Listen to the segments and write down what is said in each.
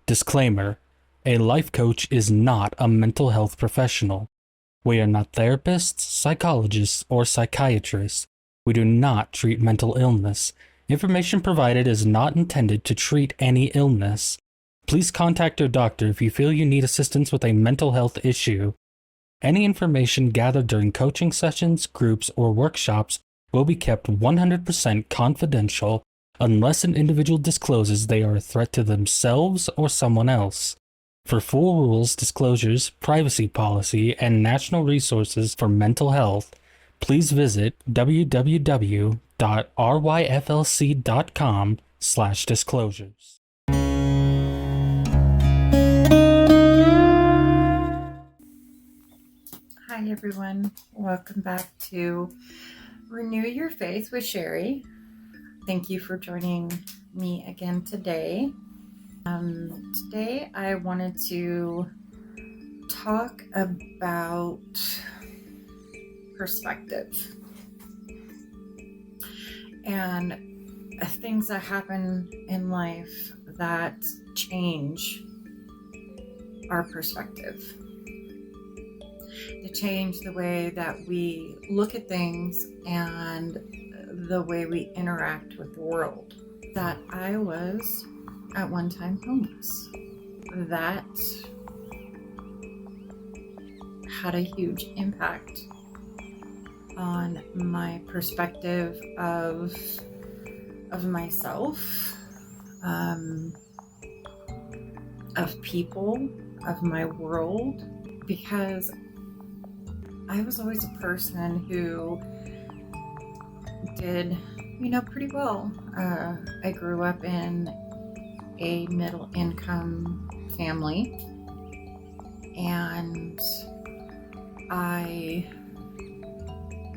Disclaimer: a life coach is not a mental health professional. We are not therapists, psychologists, or psychiatrists. We do not treat mental illness. Information provided is not intended to treat any illness. Please contact your doctor if you feel you need assistance with a mental health issue. Any information gathered during coaching sessions, groups, or workshops will be kept 100% confidential unless an individual discloses they are a threat to themselves or someone else. For full rules, disclosures, privacy policy, and national resources for mental health, please visit www.ryflc.com/disclosures. Hi everyone, welcome back to Renew Your Faith with Sherry. Thank you for joining me again today. Today I wanted to talk about perspective and things that happen in life that change our perspective. They change the way that we look at things and the way we interact with the world. That I was at one time homeless. That had a huge impact on my perspective of myself, of people, of my world, because I was always a person who did, pretty well. I grew up in a middle income family, and I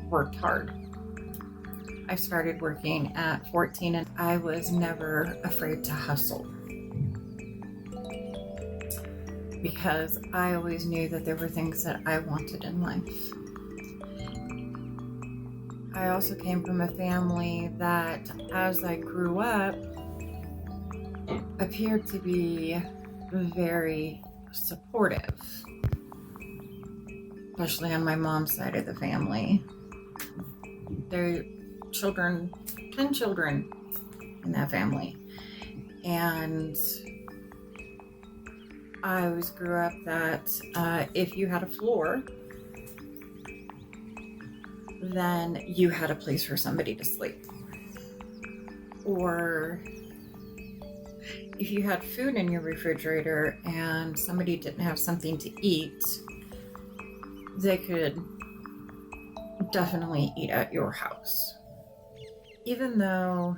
worked hard. I started working at 14 and I was never afraid to hustle, because I always knew that there were things that I wanted in life. I also came from a family that, as I grew up, appeared to be very supportive, especially on my mom's side of the family. There are 10 children in that family. And I always grew up that if you had a floor, then you had a place for somebody to sleep. Or if you had food in your refrigerator and somebody didn't have something to eat, they could definitely eat at your house. Even though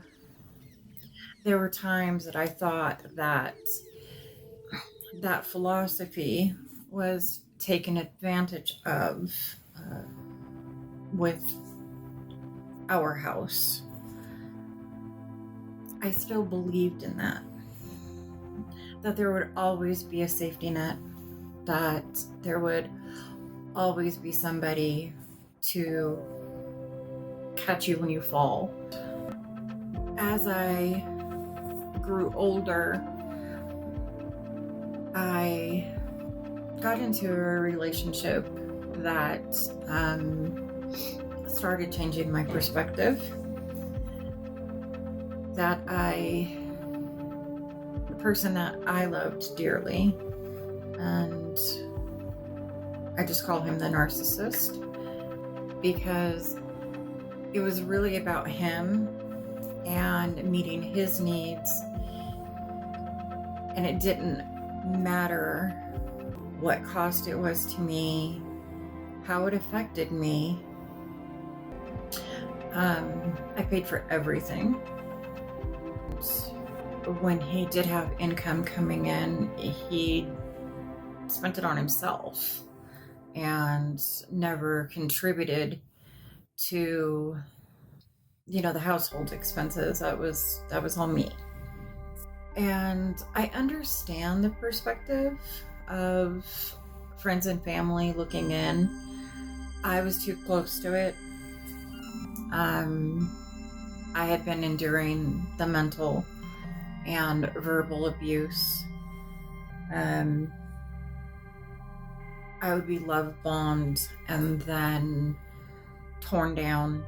there were times that I thought that philosophy was taken advantage of with our house, I still believed in that there would always be a safety net, that there would always be somebody to catch you when you fall. As I grew older, I got into a relationship that started changing my perspective. The person that I loved dearly, and I just call him the narcissist, because it was really about him and meeting his needs, and it didn't matter what cost it was to me, how it affected me. I paid for everything. When he did have income coming in, he spent it on himself and never contributed to, the household expenses. That was all me. And I understand the perspective of friends and family looking in. I was too close to it. I had been enduring the mental and verbal abuse I would be love bombed and then torn down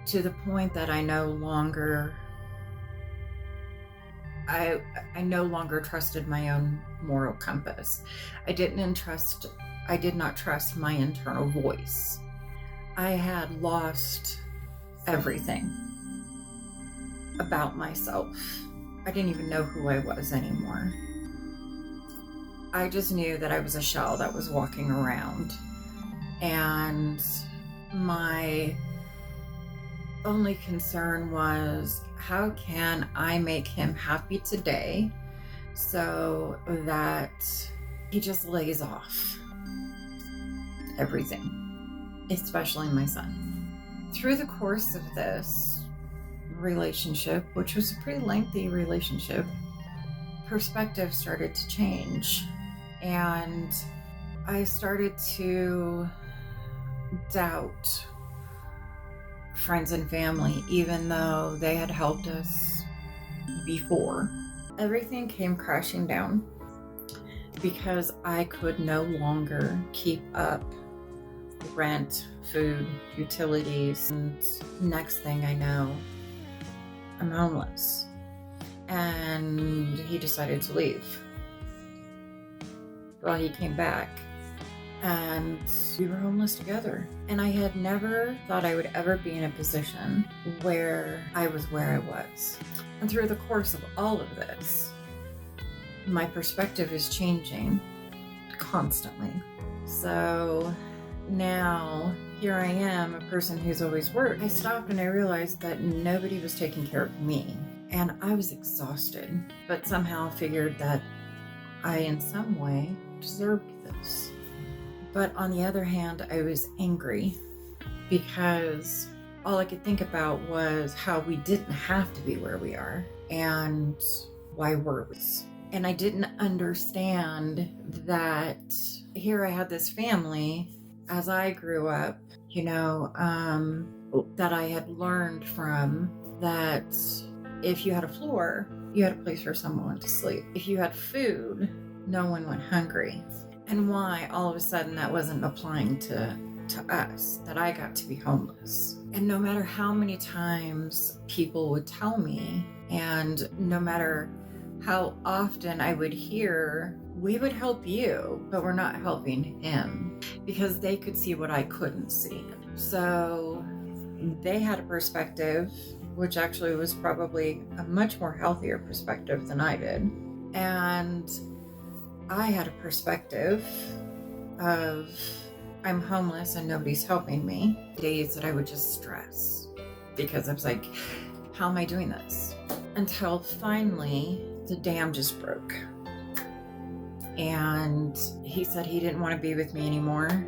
to the point that I no longer trusted my own moral compass. I did not trust my internal voice. I had lost everything about myself. I didn't even know who I was anymore. I just knew that I was a shell that was walking around, and my only concern was, how can I make him happy today so that he just lays off everything, especially my son. Through the course of this relationship, which was a pretty lengthy relationship, perspective started to change, and I started to doubt friends and family, even though they had helped us before. Everything came crashing down because I could no longer keep up rent, food, utilities, and next thing I know, I'm homeless. And he decided to leave. Well, he came back, and we were homeless together. And I had never thought I would ever be in a position where I was where I was. And through the course of all of this, my perspective is changing constantly. So now here I am, a person who's always worked. I stopped and I realized that nobody was taking care of me. And I was exhausted, but somehow figured that I, in some way, deserved this. But on the other hand, I was angry because all I could think about was how we didn't have to be where we are and why were we. And I didn't understand that here I had this family as I grew up, that I had learned from, that if you had a floor, you had a place for someone to sleep. If you had food, no one went hungry. And why all of a sudden that wasn't applying to us, that I got to be homeless. And no matter how many times people would tell me, and no matter how often I would hear, we would help you, but we're not helping him, because they could see what I couldn't see. So they had a perspective, which actually was probably a much more healthier perspective than I did. And I had a perspective of, I'm homeless and nobody's helping me. Days that I would just stress because I was like, how am I doing this? Until finally the dam just broke. And he said he didn't want to be with me anymore.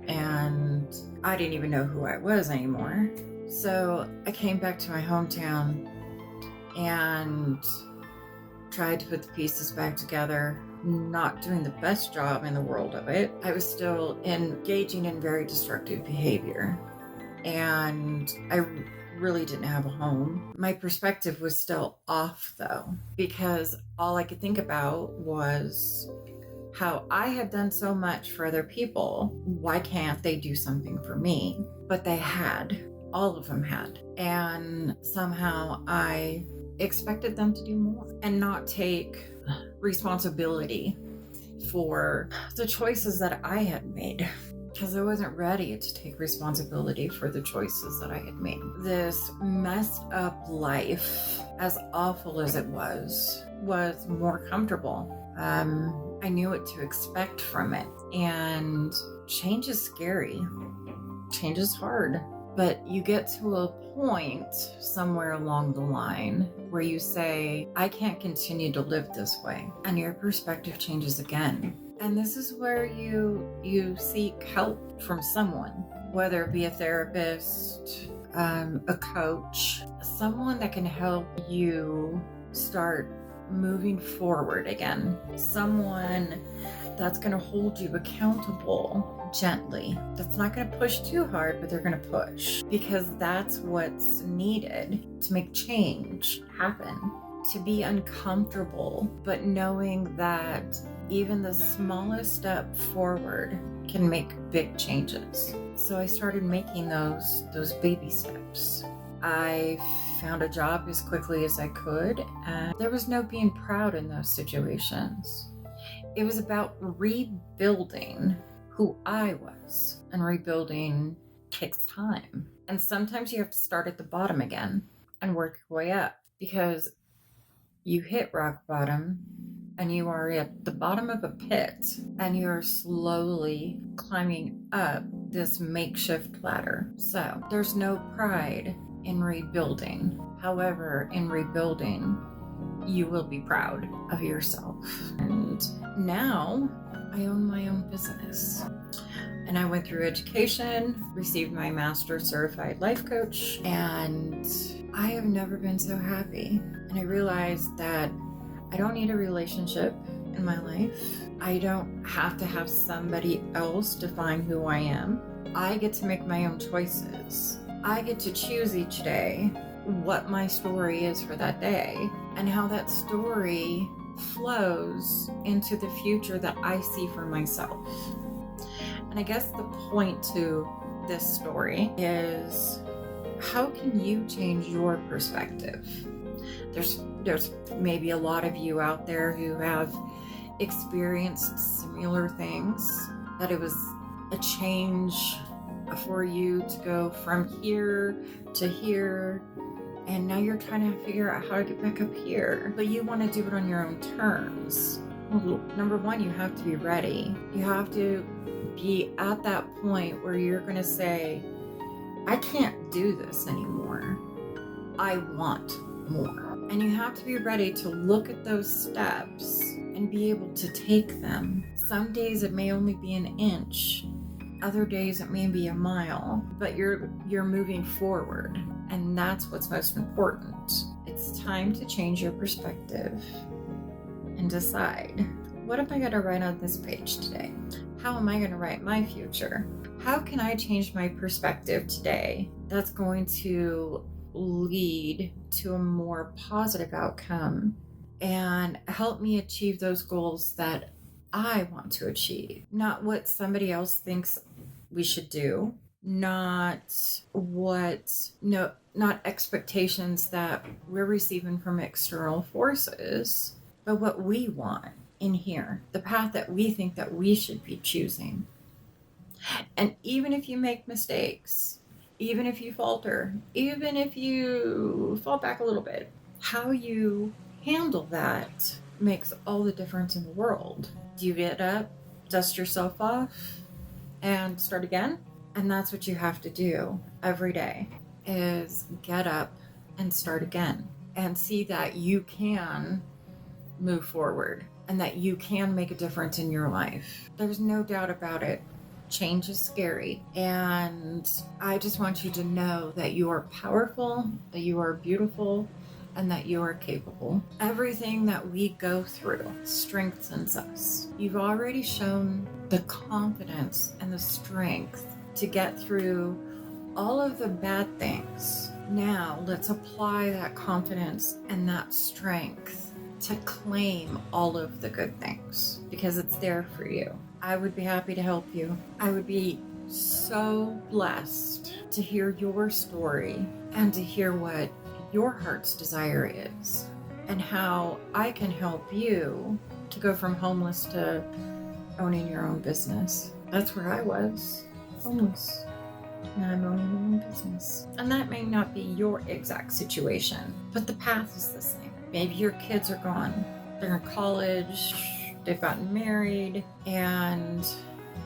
And I didn't even know who I was anymore. So I came back to my hometown and tried to put the pieces back together, not doing the best job in the world of it. I was still engaging in very destructive behavior, and I really didn't have a home. My perspective was still off though, because all I could think about was how I had done so much for other people. Why can't they do something for me? But they had. All of them had. And somehow I expected them to do more and not take responsibility for the choices that I had made, because I wasn't ready to take responsibility for the choices that I had made. This messed up life, as awful as it was more comfortable. I knew what to expect from it. And change is scary. Change is hard. But you get to a point somewhere along the line where you say, I can't continue to live this way. And your perspective changes again. And this is where you seek help from someone, whether it be a therapist, a coach, someone that can help you start moving forward again. Someone that's going to hold you accountable gently. That's not going to push too hard, but they're going to push, because that's what's needed to make change happen. to be uncomfortable, but knowing that even the smallest step forward can make big changes. So I started making those baby steps. I found a job as quickly as I could, and there was no being proud in those situations. It was about rebuilding who I was, and rebuilding takes time. And sometimes you have to start at the bottom again and work your way up, because you hit rock bottom and you are at the bottom of a pit and you're slowly climbing up this makeshift ladder. So there's no pride in rebuilding. However, in rebuilding, you will be proud of yourself. And now I own my own business. And I went through education, received my master's certified life coach, and I have never been so happy. And I realized that I don't need a relationship in my life. I don't have to have somebody else define who I am. I get to make my own choices. I get to choose each day what my story is for that day and how that story flows into the future that I see for myself. And I guess the point to this story is, how can you change your perspective? There's maybe a lot of you out there who have experienced similar things, that it was a change for you to go from here to here, and now you're trying to figure out how to get back up here, but you want to do it on your own terms. Well, number one, you have to be ready. You have to be at that point where you're going to say, I can't do this anymore. I want more. And you have to be ready to look at those steps and be able to take them. Some days it may only be an inch. Other days it may be a mile, but you're moving forward. And that's what's most important. It's time to change your perspective and decide, what am I going to write on this page today? How am I going to write my future? How can I change my perspective today that's going to lead to a more positive outcome and help me achieve those goals that I want to achieve? Not what somebody else thinks we should do, not expectations that we're receiving from external forces, but what we want in here, the path that we think that we should be choosing. And even if you make mistakes, even if you falter, even if you fall back a little bit, how you handle that makes all the difference in the world. Do you get up, dust yourself off, and start again? And that's what you have to do every day, is get up and start again and see that you can move forward and that you can make a difference in your life. There's no doubt about it. Change is scary, and I just want you to know that you are powerful, that you are beautiful, and that you are capable. Everything that we go through strengthens us. You've already shown the confidence and the strength to get through all of the bad things. Now let's apply that confidence and that strength to claim all of the good things, because it's there for you. I would be happy to help you. I would be so blessed to hear your story and to hear what your heart's desire is and how I can help you to go from homeless to owning your own business. That's where I was, homeless. Now I'm owning my own business. And that may not be your exact situation, but the path is the same. Maybe your kids are gone. They're in college, they've gotten married, and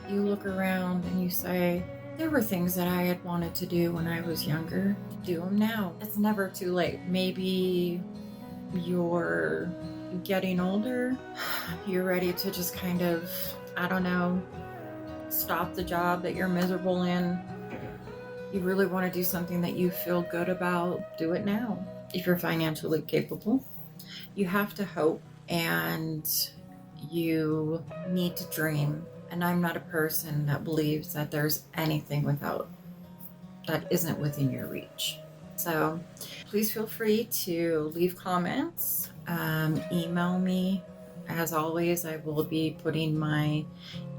you look around and you say, there were things that I had wanted to do when I was younger. Do them now. It's never too late. Maybe you're getting older. You're ready to just kind of, I don't know, stop the job that you're miserable in. You really want to do something that you feel good about. Do it now. If you're financially capable, you have to hope, and you need to dream. And I'm not a person that believes that there's anything that isn't within your reach. So please feel free to leave comments, email me. As always, I will be putting my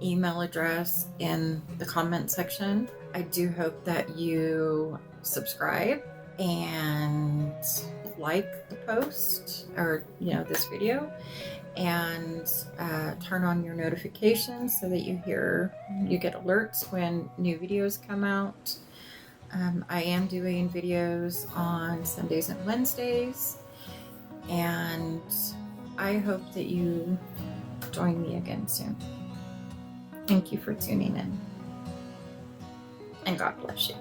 email address in the comment section. I do hope that you subscribe and like the post, or this video, and turn on your notifications so that you get alerts when new videos come out. I am doing videos on Sundays and Wednesdays, and I hope that you join me again soon. Thank you for tuning in, and God bless you.